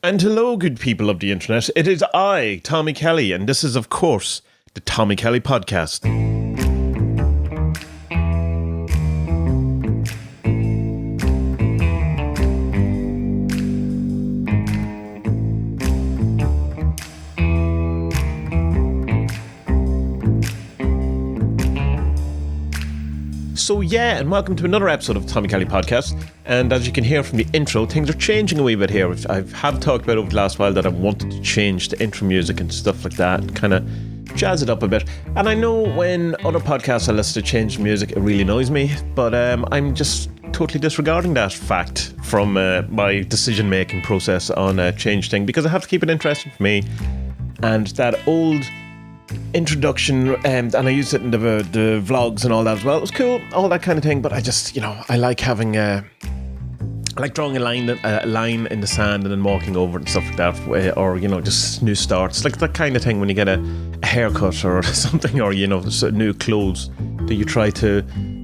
And hello, good people of the internet. It is I, Tommy Kelly, and this is, of course, the Tommy Kelly Podcast. So yeah, and welcome to another episode of the Tommy Kelly Podcast. And as you can hear from the intro, things are changing a wee bit here. I have talked about over the last while that I wanted to change the intro music and stuff like that, kind of jazz it up a bit. And I know when other podcasts I listen to change music, it really annoys me, but I'm just totally disregarding that fact from my decision-making process on a change thing, because I have to keep it interesting for me. And that old introduction, and I used it in the vlogs and all that as well. It was cool, all that kind of thing, but I just, I like having I like drawing a line in the sand and then walking over it and stuff like that, or just new starts, like that kind of thing when you get a haircut or something, or new clothes that you try to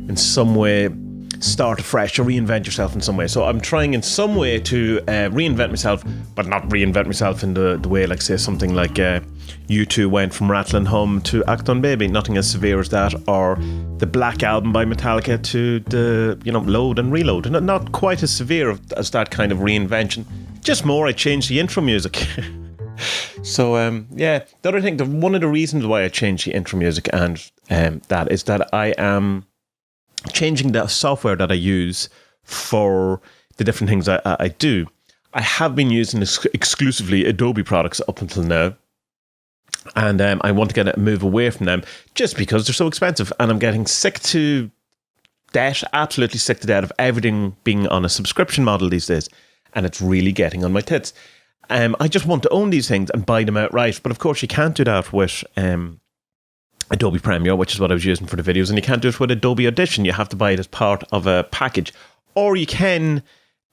in some way start afresh or reinvent yourself in some way. So I'm trying in some way to reinvent myself, but not reinvent myself in the way, like say something like U2 went from Rattlin' Hum to Act On Baby, nothing as severe as that, or the Black Album by Metallica to the Load and Reload, and not quite as severe as that kind of reinvention, just more I changed the intro music. So the other thing, one of the reasons why I changed the intro music and that is that I am changing the software that I use for the different things I do. I have been using exclusively Adobe products up until now, and I want to move away from them just because they're so expensive, and I'm getting absolutely sick to death of everything being on a subscription model these days, and it's really getting on my tits. I just want to own these things and buy them outright, but of course you can't do that with Adobe Premiere, which is what I was using for the videos, and you can't do it with Adobe Audition. You have to buy it as part of a package, or you can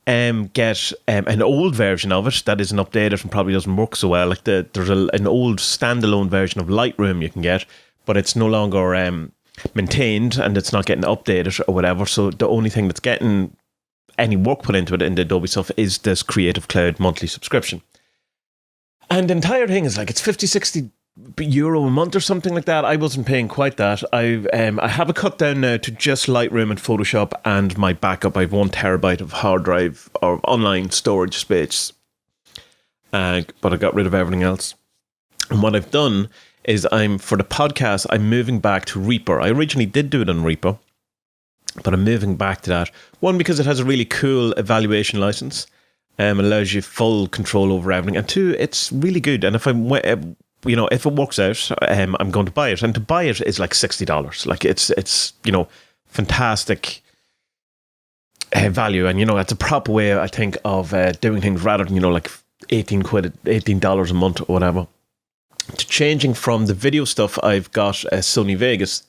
get an old version of it that isn't updated and probably doesn't work so well. Like there's an old standalone version of Lightroom you can get, but it's no longer maintained and it's not getting updated or whatever. So the only thing that's getting any work put into it in the Adobe stuff is this Creative Cloud monthly subscription. And the entire thing is like it's 50-60 euro a month or something like that. I wasn't paying quite that. I have a cut down now to just Lightroom and Photoshop and my backup. I have 1 terabyte of hard drive or online storage space, but I got rid of everything else. And what I've done is for the podcast, I'm moving back to Reaper. I originally did do it on Reaper, but I'm moving back to that. One, because it has a really cool evaluation license, allows you full control over everything, and 2, it's really good. And if if it works out, I'm going to buy it. And to buy it is like $60. Like it's fantastic value. And, it's a proper way, I think, of doing things rather than, like $18 a month or whatever. To changing from the video stuff, I've got a Sony Vegas,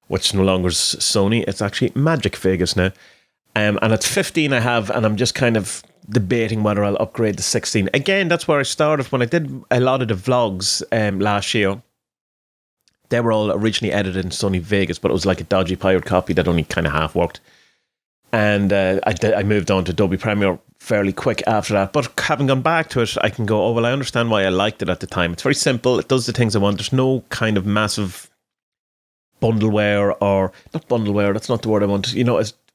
which no longer is Sony. It's actually Magic Vegas now. And it's 15 I have, and I'm just kind of debating whether I'll upgrade to 16. Again, that's where I started when I did a lot of the vlogs last year. They were all originally edited in Sony Vegas, but it was like a dodgy pirate copy that only kind of half worked. And I moved on to Adobe Premiere fairly quick after that. But having gone back to it, I can go, oh, well, I understand why I liked it at the time. It's very simple. It does the things I want. There's no kind of massive bundleware, or not bundleware, that's not the word I want.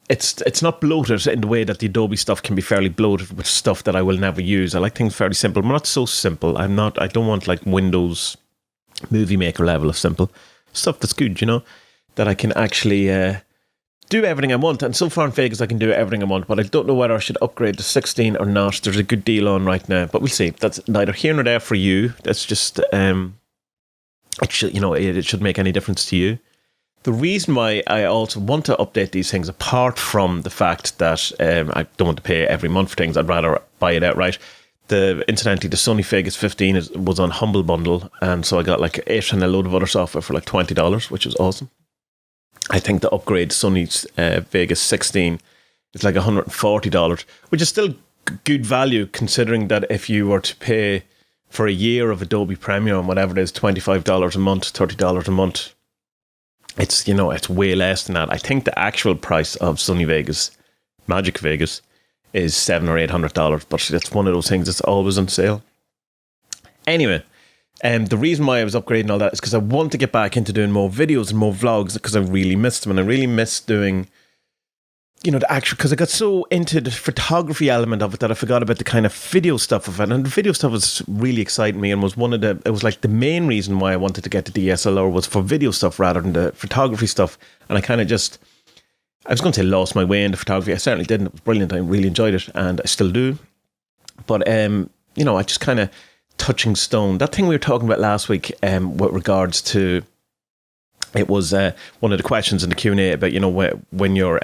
It's not bloated in the way that the Adobe stuff can be fairly bloated with stuff that I will never use. I like things fairly simple. I'm not so simple. I don't want like Windows Movie Maker level of simple stuff that's good, that I can actually do everything I want. And so far in Vegas I can do everything I want, but I don't know whether I should upgrade to 16 or not. There's a good deal on right now, but we'll see. That's neither here nor there for you. That's just it should make any difference to you. The reason why I also want to update these things, apart from the fact that I don't want to pay every month for things, I'd rather buy it outright. Incidentally, the Sony Vegas 15 was on Humble Bundle, and so I got like it and a load of other software for like $20, which is awesome. I think the upgrade to Sony's Vegas 16 is like $140, which is still good value considering that if you were to pay for a year of Adobe Premiere and whatever it is, $25 a month, $30 a month, it's, it's way less than that. I think the actual price of Sony Vegas, Magic Vegas, is $700 or $800, but it's one of those things that's always on sale. Anyway, the reason why I was upgrading all that is because I want to get back into doing more videos and more vlogs, because I really missed them, and I really missed doing, you know, the actual, because I got so into the photography element of it that I forgot about the kind of video stuff of it. And the video stuff was really exciting me, and was it was like the main reason why I wanted to get the DSLR was for video stuff rather than the photography stuff. And I kind of just, I was going to say lost my way into photography. I certainly didn't. It was brilliant. I really enjoyed it, and I still do. But, you know, I just kind of touching stone. That thing we were talking about last week with regards to, it was one of the questions in the Q&A about, you know, when you're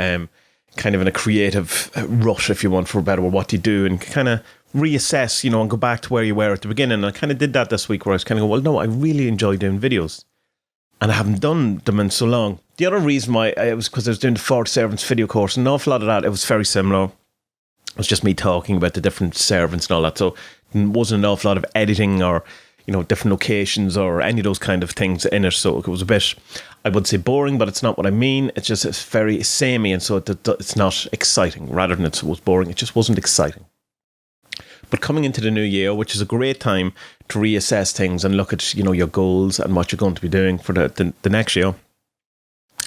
kind of in a creative rush, if you want, for a better word, what do you do, and kind of reassess, you know, and go back to where you were at the beginning. And I kind of did that this week, where I was kind of going, well, no, I really enjoy doing videos, and I haven't done them in so long. The other reason why it was because I was doing the 40 servants video course, and an awful lot of that, it was very similar. It was just me talking about the different servants and all that, so there wasn't an awful lot of editing or, you know, different locations or any of those kind of things in it. So it was a bit, I would say, boring, but it's not what I mean. It's just, it's very samey, and so it's not exciting. Rather than it was boring, it just wasn't exciting. But coming into the new year, which is a great time to reassess things and look at, you know, your goals and what you're going to be doing for the next year,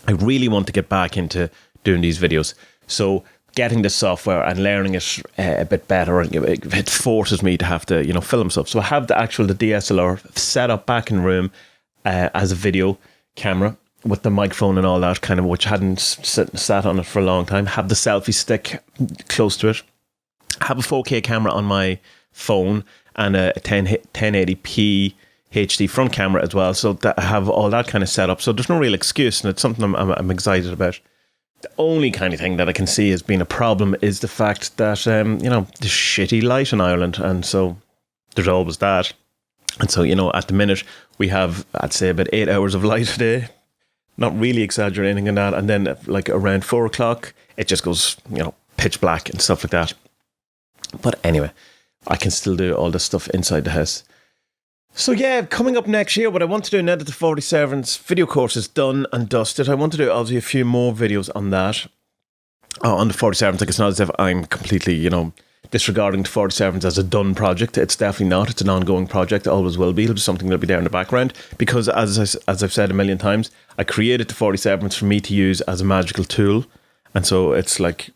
I really want to get back into doing these videos. So getting the software and learning it a bit better, and it forces me to have to, you know, film stuff. So I have the DSLR set up back in the room as a video camera with the microphone and all that kind of, which hadn't sat on it for a long time. Have the selfie stick close to it. Have a 4K camera on my phone and a 1080p HD front camera as well. So that I have all that kind of set up. So there's no real excuse, and it's something I'm excited about. The only kind of thing that I can see as being a problem is the fact that, you know, the shitty light in Ireland. And so there's always that. And so, you know, at the minute we have, I'd say, about 8 hours of light a day. Not really exaggerating in that. And then like around 4 o'clock, it just goes, you know, pitch black and stuff like that. But anyway, I can still do all this stuff inside the house. So yeah, coming up next year, what I want to do now that the 40 servants video course is done and dusted, I want to do obviously a few more videos on that. On the 40 servants, like, it's not as if I'm completely, you know, disregarding the 40 servants as a done project. It's definitely not. It's an ongoing project. It always will be. It'll be something that'll be there in the background, because as I've said a million times, I created the 40 servants for me to use as a magical tool. And so it's like,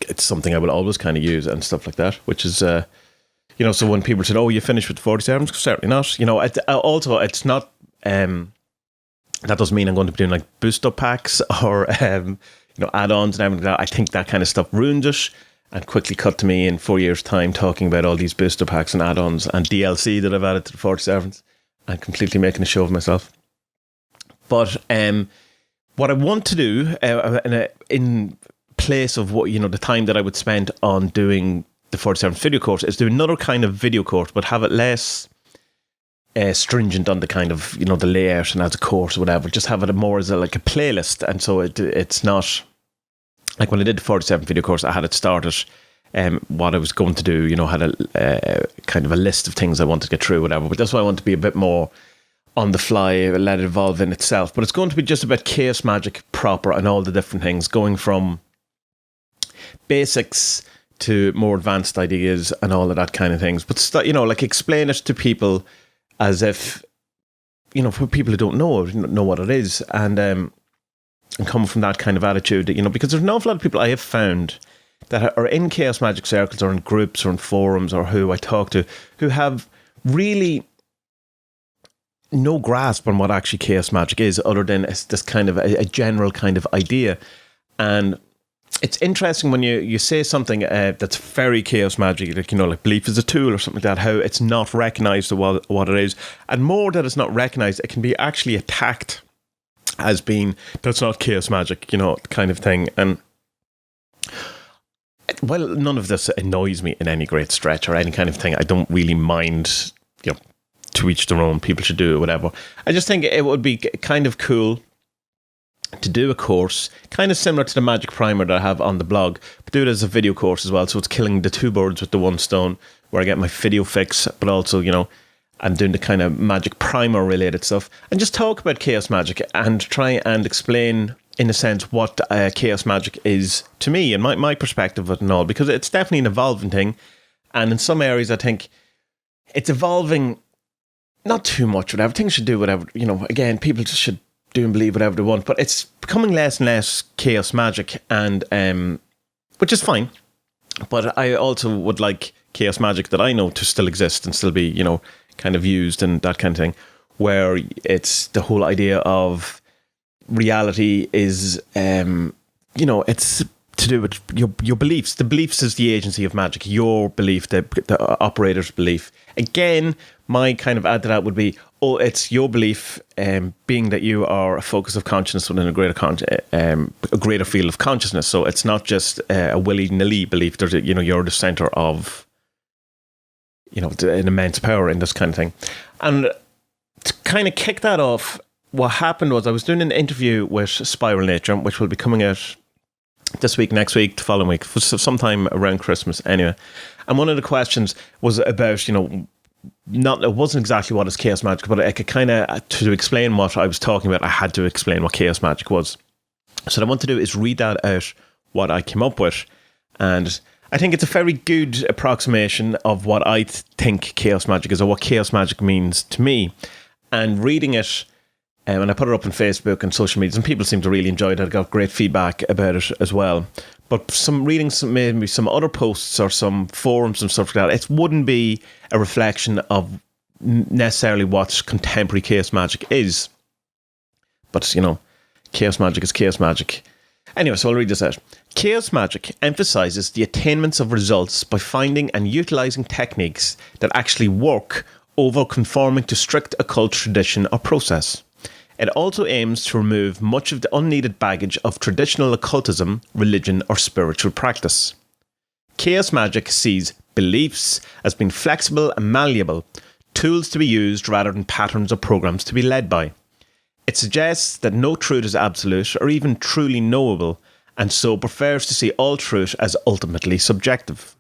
it's something I will always kind of use and stuff like that, which is, you know, so when people said, oh, you finished with 40 servants? Certainly not. You know, also, it's not, that doesn't mean I'm going to be doing like boost up packs or, you know, add-ons and everything like that. I think that kind of stuff ruins it, and quickly cut to me in 4 years' time talking about all these boost up packs and add-ons and DLC that I've added to the 40 servants, and completely making a show of myself. But what I want to do in place of what, you know, the time that I would spend on doing the 47th video course is do another kind of video course, but have it less stringent on the kind of, you know, the layout and as a course or whatever. Just have it more as like a playlist. And so it's not like when I did the 47th video course, I had it started what I was going to do, you know, had a kind of a list of things I wanted to get through, whatever. But that's why I want to be a bit more on the fly, let it evolve in itself. But it's going to be just about Chaos Magick proper and all the different things, going from basics to more advanced ideas and all of that kind of things. But, you know, like, explain it to people as if, you know, for people who don't know what it is, and come from that kind of attitude, you know, because there's an awful lot of people I have found that are in Chaos Magick circles or in groups or in forums or who I talk to, who have really no grasp on what actually Chaos Magick is, other than it's this kind of a general kind of idea. And it's interesting when you say something that's very Chaos Magick, like, you know, like belief is a tool or something like that, how it's not recognised what it is. And more that it's not recognised, it can be actually attacked as being, that's not Chaos Magick, you know, kind of thing. And well, none of this annoys me in any great stretch or any kind of thing. I don't really mind, you know, to each their own, people should do it, whatever. I just think it would be kind of cool to do a course kind of similar to the Magic Primer that I have on the blog, but do it as a video course as well. So it's killing the two birds with the one stone, where I get my video fix, but also, you know, I'm doing the kind of Magic Primer related stuff, and just talk about Chaos Magick and try and explain in a sense, what Chaos Magick is to me and my perspective of it and all, because it's definitely an evolving thing. And in some areas, I think it's evolving not too much, whatever. Things should do whatever, again, people just should do and believe whatever they want. But it's becoming less and less Chaos Magick, and which is fine. But I also would like Chaos Magick that I know to still exist and still be, kind of used and that kind of thing, where it's the whole idea of reality is, it's to do with your beliefs. The beliefs is the agency of magic. Your belief, the operator's belief. Again, my kind of add to that would be, it's your belief, being that you are a focus of consciousness within a greater field of consciousness. So it's not just a willy-nilly belief. There's you're the center of an immense power in this kind of thing. And to kind of kick that off, what happened was I was doing an interview with Spiral Nature, which will be coming out this week, next week, the following week, sometime around Christmas anyway. And one of the questions was about, it wasn't exactly what is Chaos Magick, but I could kind of, to explain what I was talking about, I had to explain what Chaos Magick was. So what I want to do is read that out, what I came up with. And I think it's a very good approximation of what I think Chaos Magick is, or what Chaos Magick means to me. And reading it, and I put it up on Facebook and social media, and people seem to really enjoy it. I got great feedback about it as well. But maybe some other posts or some forums and stuff like that, it wouldn't be a reflection of necessarily what contemporary Chaos Magick is. But, Chaos Magick is Chaos Magick. Anyway, so I'll read this out. Chaos Magick emphasizes the attainments of results by finding and utilizing techniques that actually work over conforming to strict occult tradition or process. It also aims to remove much of the unneeded baggage of traditional occultism, religion, or spiritual practice. Chaos Magick sees beliefs as being flexible and malleable, tools to be used rather than patterns or programs to be led by. It suggests that no truth is absolute or even truly knowable, and so prefers to see all truth as ultimately subjective.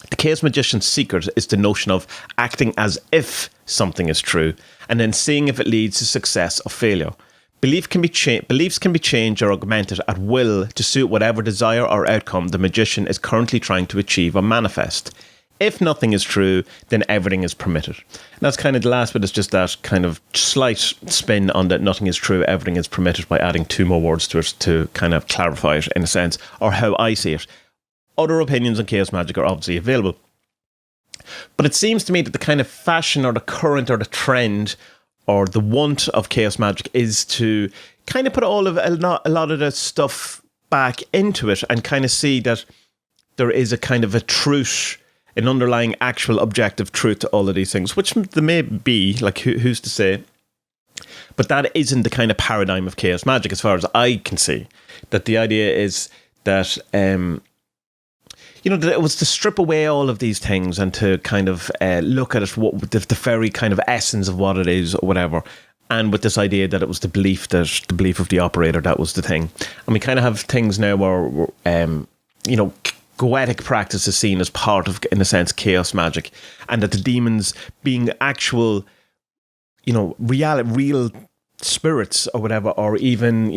The Chaos Magician's secret is the notion of acting as if something is true, and then seeing if it leads to success or failure. Beliefs can be changed or augmented at will to suit whatever desire or outcome the magician is currently trying to achieve or manifest. If nothing is true, then everything is permitted. And that's kind of the last bit, is just that kind of slight spin on that nothing is true, everything is permitted, by adding two more words to it to kind of clarify it in a sense, or how I see it. Other opinions on Chaos Magick are obviously available. But it seems to me that the kind of fashion or the current or the trend or the want of Chaos Magick is to kind of put a lot of the stuff back into it and kind of see that there is a kind of a truth, an underlying actual objective truth to all of these things, which there may be, like who's to say. But that isn't the kind of paradigm of Chaos Magick as far as I can see. That the idea is that that it was to strip away all of these things and to kind of look at it, the very kind of essence of what it is or whatever, and with this idea that it was the belief of the operator that was the thing. And we kind of have things now where goetic practice is seen as part of, in a sense, Chaos Magick, and that the demons being actual, real spirits or whatever, or even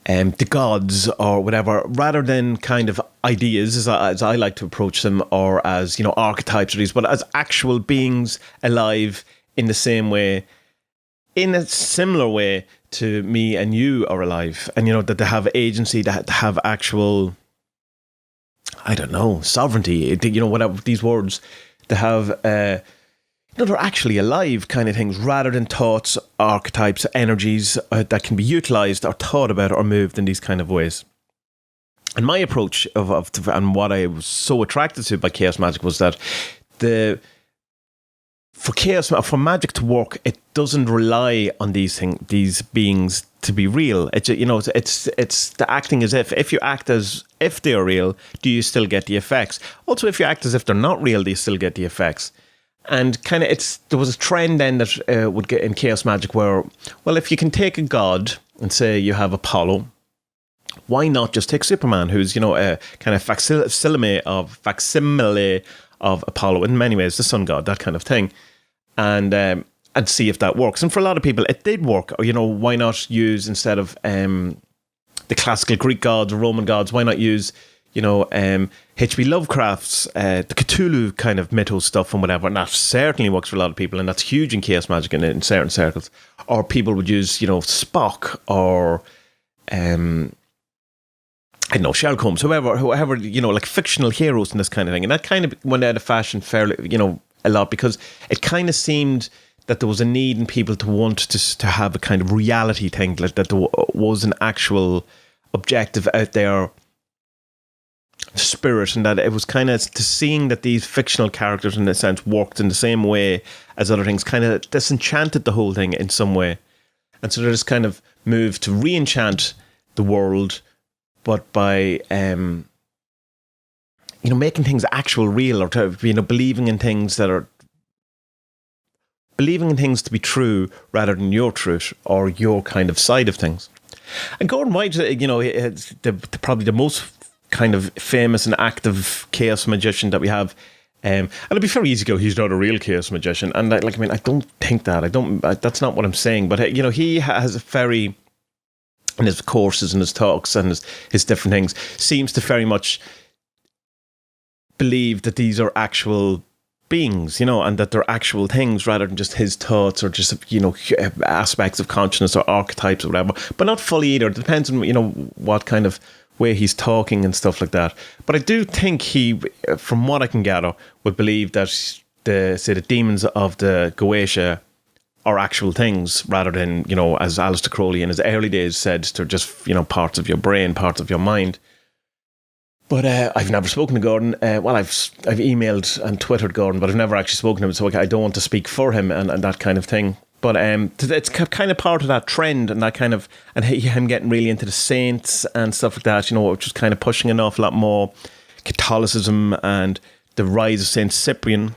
the gods or whatever, rather than kind of ideas as I like to approach them, or as archetypes or these, but as actual beings alive in the same way, in a similar way to me and you are alive, and that they have agency, that have actual, I don't know, sovereignty, whatever these words, they have they're actually alive kind of things, rather than thoughts, archetypes, energies that can be utilised or thought about or moved in these kind of ways. And my approach and what I was so attracted to by Chaos Magick was that for magic to work, it doesn't rely on these beings to be real. It's the acting as if you act as if they are real, do you still get the effects? Also, if you act as if they're not real, do you still get the effects? And kind of there was a trend then that would get in Chaos Magick where, well, if you can take a god and say you have Apollo, why not just take Superman, who's a kind of facsimile of Apollo in many ways, the sun god, that kind of thing, and and see if that works. And for a lot of people, it did work. Or, why not use, instead of the classical Greek gods or Roman gods, why not use, H.P. Lovecraft's the Cthulhu kind of mythos stuff and whatever. And that certainly works for a lot of people, and that's huge in Chaos Magic in certain circles. Or people would use, Spock or I don't know, Sherlock Holmes, whoever, like fictional heroes and this kind of thing. And that kind of went out of fashion fairly, a lot, because it kind of seemed that there was a need in people to want to have a kind of reality thing, like that there was an actual objective out there, spirit, and that it was kind of to seeing that these fictional characters in a sense worked in the same way as other things kind of disenchanted the whole thing in some way. And so they just kind of moved to re-enchant the world, but by making things actual real, or to believing in things to be true rather than your truth or your kind of side of things. And Gordon White, it's probably the most kind of famous and active chaos magician that we have. And it'd be very easy to go, he's not a real chaos magician. And I don't think that. That's not what I'm saying. But he has a very, in his courses and his talks and his different things, seems to very much believe that these are actual beings, and that they're actual things rather than just his thoughts or just, aspects of consciousness or archetypes or whatever. But not fully either. It depends on, what kind of way he's talking and stuff like that. But I do think he, from what I can gather, would believe that the demons of the Goetia are actual things rather than, as Aleister Crowley in his early days said, they're just, parts of your brain, parts of your mind. But I've never spoken to Gordon. I've emailed and Twittered Gordon, but I've never actually spoken to him, so I don't want to speak for him and that kind of thing. But it's kind of part of that trend and that kind of, and him getting really into the saints and stuff like that, just kind of pushing an awful lot more Catholicism and the rise of Saint Cyprian,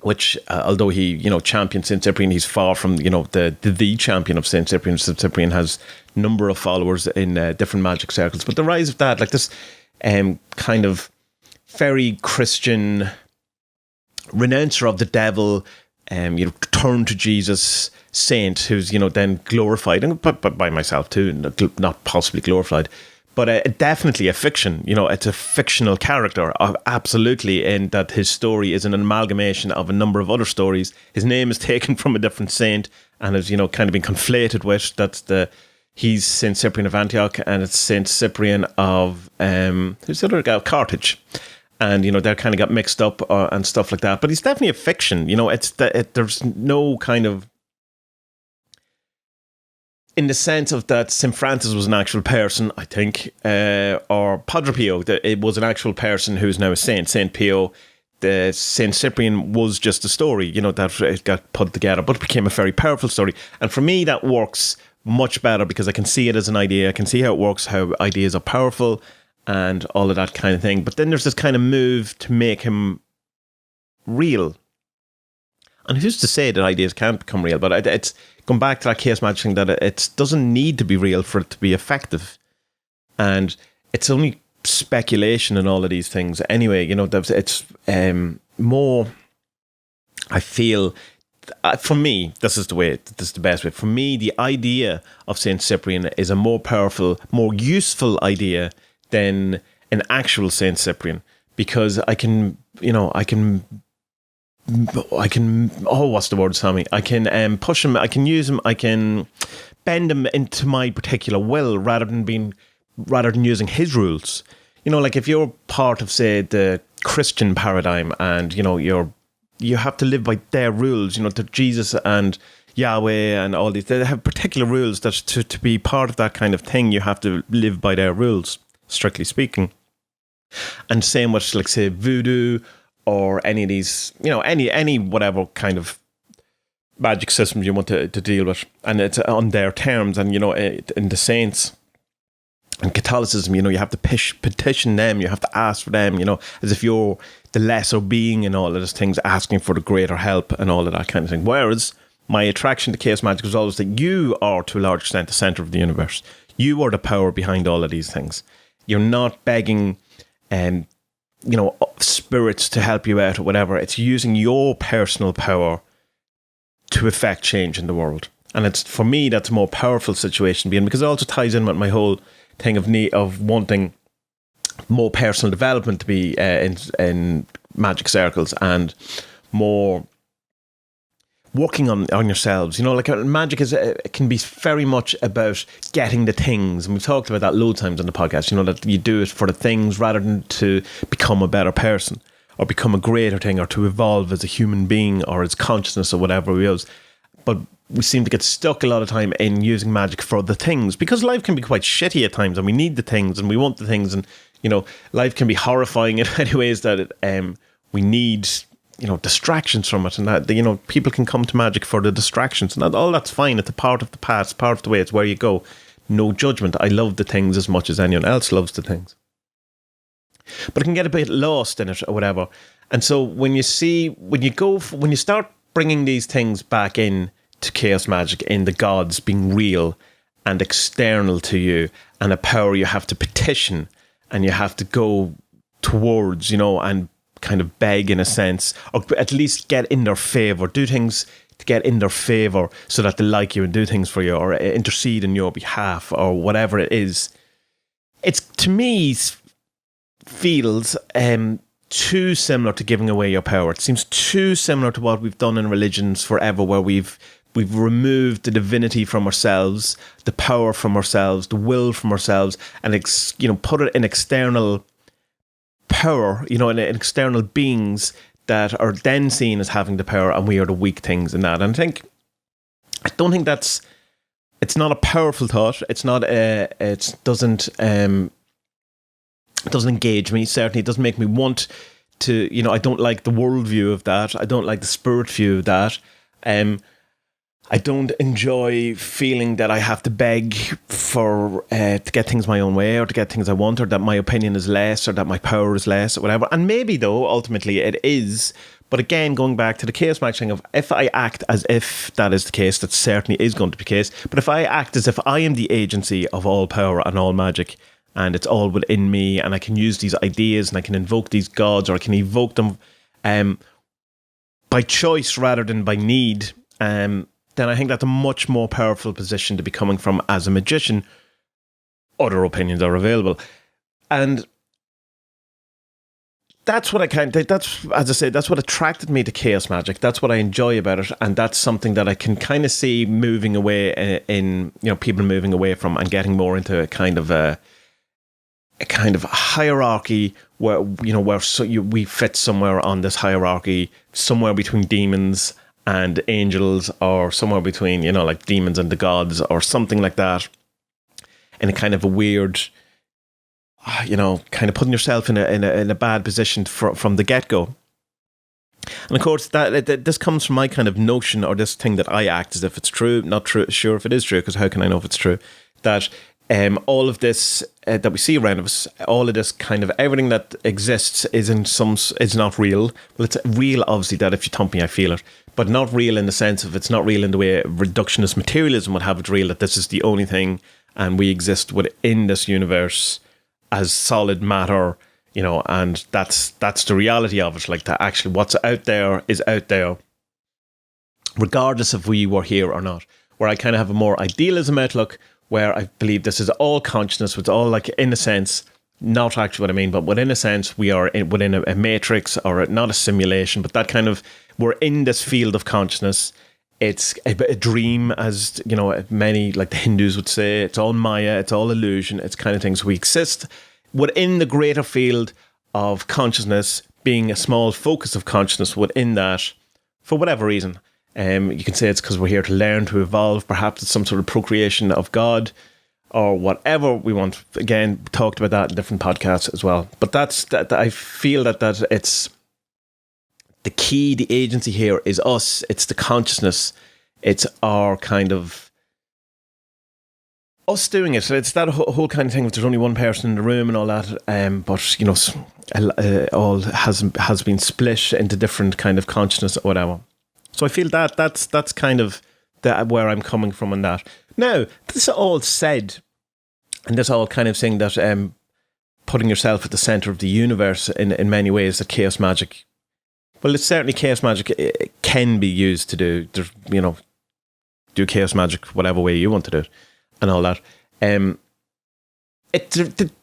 which although he, championed Saint Cyprian, he's far from, the champion of Saint Cyprian. Saint Cyprian has a number of followers in different magic circles. But the rise of that, like this kind of very Christian renouncer of the devil, turn to Jesus saint who's, then glorified, and by myself too, not possibly glorified, but definitely a fiction. It's a fictional character, absolutely, in that his story is an amalgamation of a number of other stories. His name is taken from a different saint and is, kind of been conflated with. He's Saint Cyprian of Antioch, and it's Saint Cyprian of who's the other guy? Carthage. And, they're kind of got mixed up and stuff like that. But he's definitely a fiction. There's no kind of, in the sense of that St. Francis was an actual person, I think, or Padre Pio, it was an actual person who's now a saint. Saint Pio, the Saint Cyprian was just a story, that it got put together, but it became a very powerful story. And for me, that works much better because I can see it as an idea. I can see how it works, how ideas are powerful, and all of that kind of thing. But then there's this kind of move to make him real. And who's to say that ideas can't become real? But it's going back to that Chaos Magic thing, that it doesn't need to be real for it to be effective. And it's only speculation and all of these things. Anyway, it's more, I feel, for me, this is the best way. For me, the idea of Saint Cyprian is a more powerful, more useful idea than an actual Saint Cyprian, because I can what's the word, Sammy? I can push him, I can use him, I can bend him into my particular will rather than using his rules. Like if you're part of, say, the Christian paradigm, and you have to live by their rules, to Jesus and Yahweh and all these, they have particular rules that to be part of that kind of thing, you have to live by their rules, strictly speaking. And same with, like, say, voodoo or any of these, any whatever kind of magic systems you want to deal with, and it's on their terms. And in the saints and Catholicism, you have to petition them, you have to ask for them, as if you're the lesser being and all of those things, asking for the greater help and all of that kind of thing. Whereas my attraction to Chaos Magic was always that you are, to a large extent, the centre of the universe. You are the power behind all of these things. You're not begging spirits to help you out or whatever. It's using your personal power to affect change in the world. And it's, for me, that's a more powerful situation to be in, because it also ties in with my whole thing of wanting more personal development to be in magic circles, and more working on yourselves. Like magic it can be very much about getting the things, and we've talked about that loads of times on the podcast, that you do it for the things rather than to become a better person or become a greater thing or to evolve as a human being or as consciousness or whatever we use. But we seem to get stuck a lot of time in using magic for the things, because life can be quite shitty at times and we need the things and we want the things, and life can be horrifying in many ways that we need distractions from it, and that people can come to magic for the distractions, and all that's fine. It's a part of the past, part of the way. It's where you go. No judgment. I love the things as much as anyone else loves the things, but it can get a bit lost in it or whatever. And so when you start bringing these things back in to Chaos Magick, in the gods being real and external to you, and a power you have to petition and you have to go towards, and kind of beg in a sense, or at least get in their favour, do things to get in their favour so that they like you and do things for you or intercede on your behalf or whatever it is. It's, to me, feels too similar to giving away your power. It seems too similar to what we've done in religions forever, where we've removed the divinity from ourselves, the power from ourselves, the will from ourselves, and put it in external power, in external beings that are then seen as having the power, and we are the weak things in that. And I don't think it's not a powerful thought. It's not it doesn't engage me. Certainly it doesn't make me want to, I don't like the worldview of that. I don't like the spirit view of that. I don't enjoy feeling that I have to beg for to get things my own way, or to get things I want, or that my opinion is less, or that my power is less, or whatever. And maybe, though, ultimately it is. But again, going back to the Chaos Magick thing of, if I act as if that is the case, that certainly is going to be the case. But if I act as if I am the agency of all power and all magic, and it's all within me, and I can use these ideas and I can invoke these gods, or I can evoke them by choice rather than by need, then I think that's a much more powerful position to be coming from as a magician. Other opinions are available. And that's what as I say, that's what attracted me to Chaos Magick. That's what I enjoy about it. And that's something that I can kind of see moving away in people moving away from, and getting more into a kind of hierarchy where, we fit somewhere on this hierarchy, somewhere between demons and angels, or somewhere between, like demons and the gods, or something like that, in a kind of a weird, kind of putting yourself in a bad position from the get-go. And of course, this comes from my kind of notion, or this thing that I act as if it's true, not true, sure if it is true, because how can I know if it's true, that all of this that we see around us, all of this kind of everything that exists is not real. Well, it's real, obviously, that if you thump me, I feel it, but not real in the sense of, it's not real in the way reductionist materialism would have it real, that this is the only thing and we exist within this universe as solid matter, and that's the reality of it. Like, that actually what's out there is out there, regardless if we were here or not. Where I kind of have a more idealism outlook, where I believe this is all consciousness, it's all, like, in a sense, not actually what I mean, but within a sense, we are within a matrix, or not a simulation, but that kind of, we're in this field of consciousness. It's a dream, as many, like the Hindus would say. It's all Maya, it's all illusion, it's kind of things. We exist within the greater field of consciousness, being a small focus of consciousness within that, for whatever reason. You can say it's because we're here to learn, to evolve. Perhaps it's some sort of procreation of God, or whatever we want. Again, talked about that in different podcasts as well. But that I feel that it's the key, the agency here is us. It's the consciousness. It's our kind of us doing it. It's that whole kind of thing. If there's only one person in the room and all that, but all has been split into different kind of consciousness or whatever. So I feel that's kind of where I'm coming from on that. Now, this all said, and this all kind of saying that putting yourself at the centre of the universe in many ways, that Chaos Magick Well, it's certainly Chaos Magick. It can be used to do, do Chaos Magick whatever way you want to do it and all that.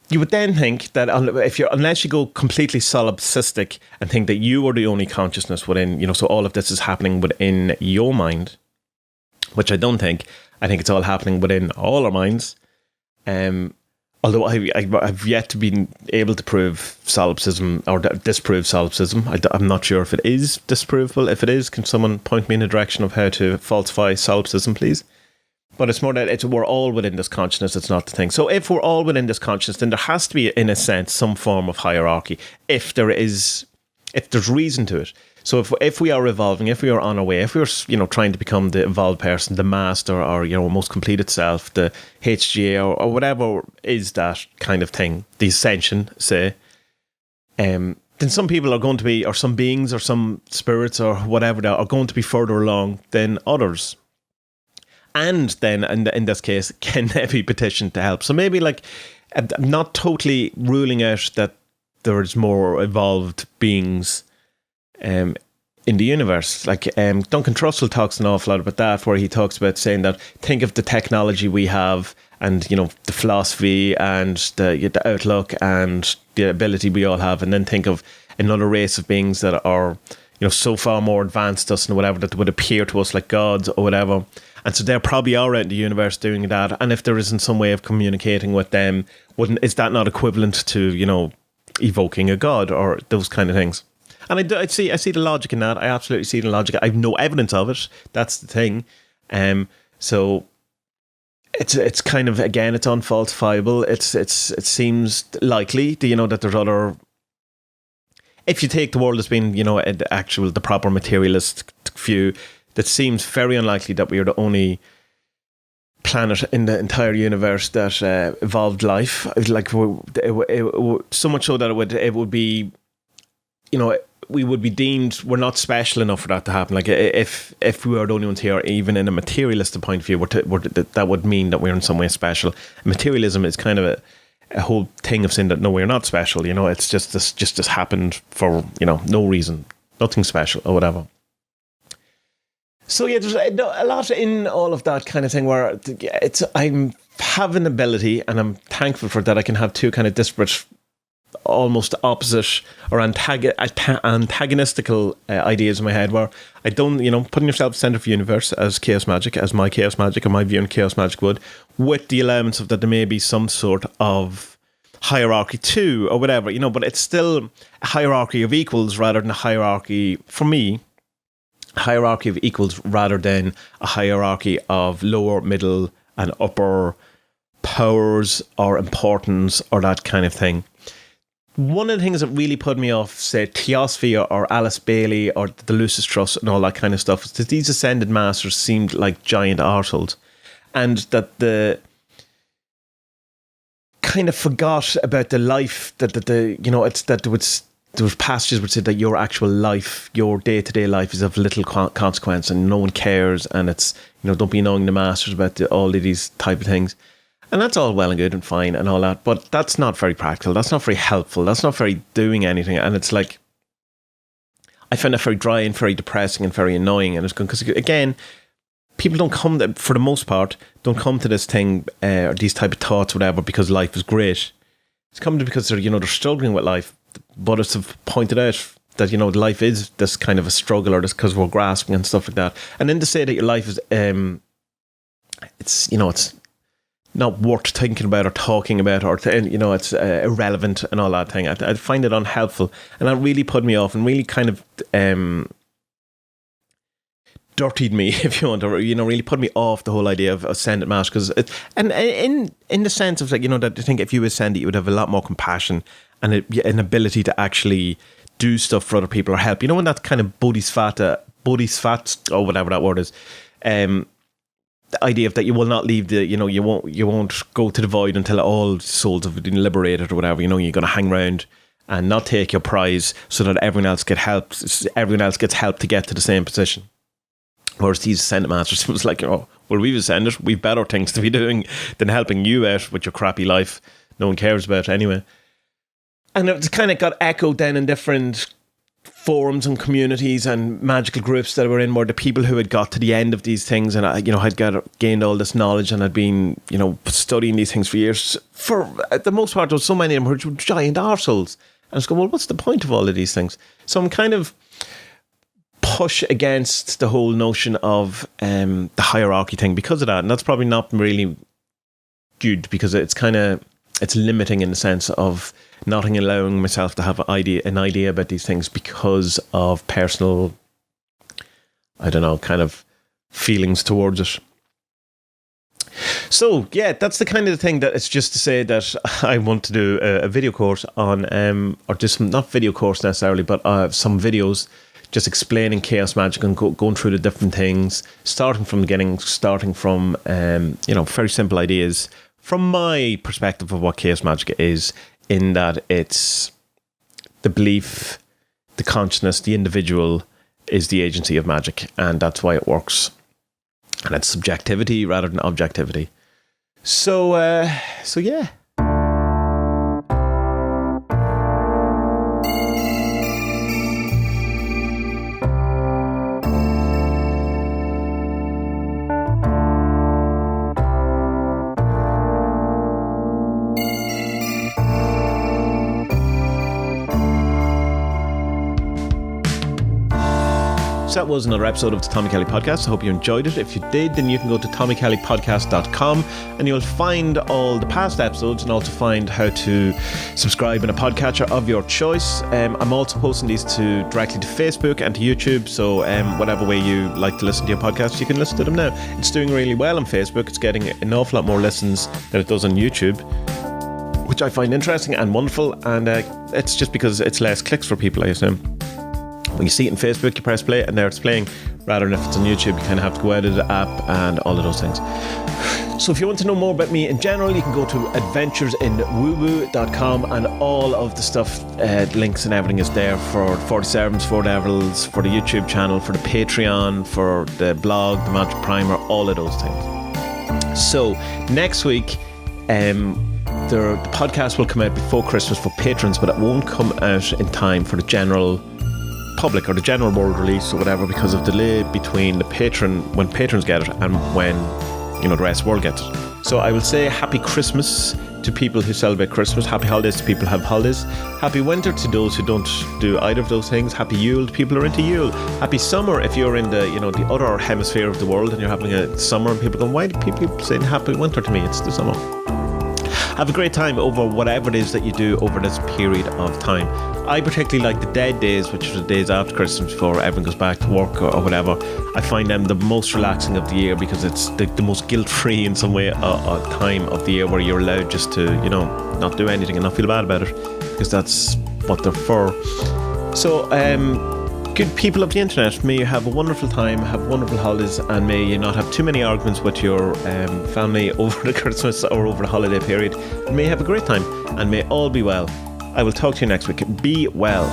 You would then think that unless you go completely solipsistic and think that you are the only consciousness within, so all of this is happening within your mind, which I don't think. I think it's all happening within all our minds. Although I've yet to be able to prove solipsism or disprove solipsism. I'm not sure if it is disprovable. If it is, can someone point me in the direction of how to falsify solipsism, please? But it's more that we're all within this consciousness. It's not the thing. So if we're all within this consciousness, then there has to be, in a sense, some form of hierarchy. If there's reason to it. So if we are evolving, if we are on our way, if we're trying to become the evolved person, the master, or most completed self, the HGA, or whatever is that kind of thing, the ascension, say, then some people are going to be, or some beings, or some spirits, or whatever they are going to be further along than others. And then, in this case, can they be petitioned to help? So maybe, I'm not totally ruling out that there's more evolved beings in the universe. Duncan Trussell talks an awful lot about that, where he talks about saying that, think of the technology we have, and the philosophy, and the outlook, and the ability we all have, and then think of another race of beings that are so far more advanced us and whatever, that would appear to us like gods or whatever. And so they're probably all out in the universe doing that. And if there isn't some way of communicating with them, is that not equivalent to, evoking a god or those kind of things? And I see the logic in that. I absolutely see the logic. I have no evidence of it. That's the thing. So it's kind of, again, it's unfalsifiable. It seems likely, that there's other. If you take the world as being, the proper materialist view, that seems very unlikely that we are the only planet in the entire universe that evolved life. So much so that it would be, we would be deemed, we're not special enough for that to happen. If we were the only ones here, even in a materialist point of view, that would mean that we're in some way special. Materialism is kind of a whole thing of saying that no, we're not special. It's just this happened for no reason, nothing special or whatever. So yeah, there's a lot in all of that kind of thing where I have an ability, and I'm thankful for that. I can have two kind of disparate, almost opposite or antagonistical ideas in my head, where I don't, putting yourself at the centre of the universe as Chaos Magick, as my Chaos Magick, or my view on Chaos Magick would, with the elements of that there may be some sort of hierarchy too, or whatever, but it's still a hierarchy of equals rather than a hierarchy, for me, hierarchy of equals rather than a hierarchy of lower, middle, and upper powers or importance or that kind of thing. One of the things that really put me off, say, Theosophy or Alice Bailey or the Lucis Trust and all that kind of stuff, is that these ascended masters seemed like giant arseholes, and that the kind of forgot about the life that there was passages which said that your actual life, your day-to-day life, is of little consequence, and no one cares, and it's, don't be knowing the masters about all of these type of things. And that's all well and good and fine and all that, but that's not very practical, that's not very helpful, that's not very doing anything. And it's I find that very dry and very depressing and very annoying. And it's because, again, people don't come for the most part, don't come to this thing or these type of thoughts, whatever, because life is great. It's coming to because they're struggling with life. Buddhists have pointed out that life is this kind of a struggle, or this because we're grasping and stuff like that. And then to say that your life is it's not worth thinking about or talking about, or it's irrelevant and all that thing, I find it unhelpful, and that really put me off and really kind of dirtied me, if you want, or really put me off the whole idea of ascended master. Because and in the sense of that I think if you ascended, you would have a lot more compassion and an ability to actually do stuff for other people or help. When that kind of bodhisattva or whatever that word is, the idea of that you will not leave you won't go to the void until all souls have been liberated or whatever. You're going to hang around and not take your prize so that everyone else gets help to get to the same position. Whereas these ascended masters was well, we've ascended, we've better things to be doing than helping you out with your crappy life no one cares about anyway. And it's kind of got echoed then in different forums and communities and magical groups that I were in were the people who had got to the end of these things, and I, had gained all this knowledge, and I'd been, studying these things for years. For the most part, there was so many of them who were giant arseholes. And I was going, well, what's the point of all of these things? So I'm kind of push against the whole notion of the hierarchy thing because of that, and that's probably not really good, because it's limiting in the sense of not allowing myself to have an idea about these things because of personal, I don't know, kind of feelings towards it. So yeah, that's the kind of thing that it's just to say that I want to do a video course on, or just not video course necessarily, but some videos just explaining Chaos Magick and going through the different things, starting from the beginning, starting from very simple ideas from my perspective of what Chaos Magick is, in that it's the belief, the consciousness, the individual is the agency of magic, and that's why it works. And it's subjectivity rather than objectivity. So yeah. That was another episode of the Tommy Kelly Podcast. I hope you enjoyed it. If you did, then you can go to tommykellypodcast.com and you'll find all the past episodes, and also find how to subscribe in a podcatcher of your choice. I'm also posting these directly to Facebook and to YouTube, so whatever way you like to listen to your podcast, you can listen to them now. It's doing really well on Facebook. It's getting an awful lot more listens than it does on YouTube, which I find interesting and wonderful, and it's just because it's less clicks for people, I assume. When you see it in Facebook, you press play and there it's playing, rather than if it's on YouTube, you kind of have to go out of the app and all of those things. So if you want to know more about me in general, you can go to adventuresinwoowoo.com, and all of the stuff, links and everything is there for 47s, 4 Devils, for the YouTube channel, for the Patreon, for the blog, the Magic Primer, all of those things. So next week, the podcast will come out before Christmas for patrons, but it won't come out in time for the general public or the general world release or whatever, because of delay between when patrons get it and when the rest of the world gets it. So I will say happy Christmas to people who celebrate Christmas, happy holidays to people who have holidays, happy winter to those who don't do either of those things, happy Yule to people who are into Yule, happy summer if you're in the the other hemisphere of the world and you're having a summer, and people going, why do people say happy winter to me? It's the summer. Have a great time over whatever it is that you do over this period of time. I particularly like the dead days, which are the days after Christmas before everyone goes back to work or whatever. I find them the most relaxing of the year, because it's the most guilt-free in some way time of the year, where you're allowed just to, not do anything and not feel bad about it, because that's what they're for. So, good people of the internet, may you have a wonderful time, have wonderful holidays, and may you not have too many arguments with your family over the Christmas or over the holiday period. And may you have a great time, and may all be well. I will talk to you next week. Be well.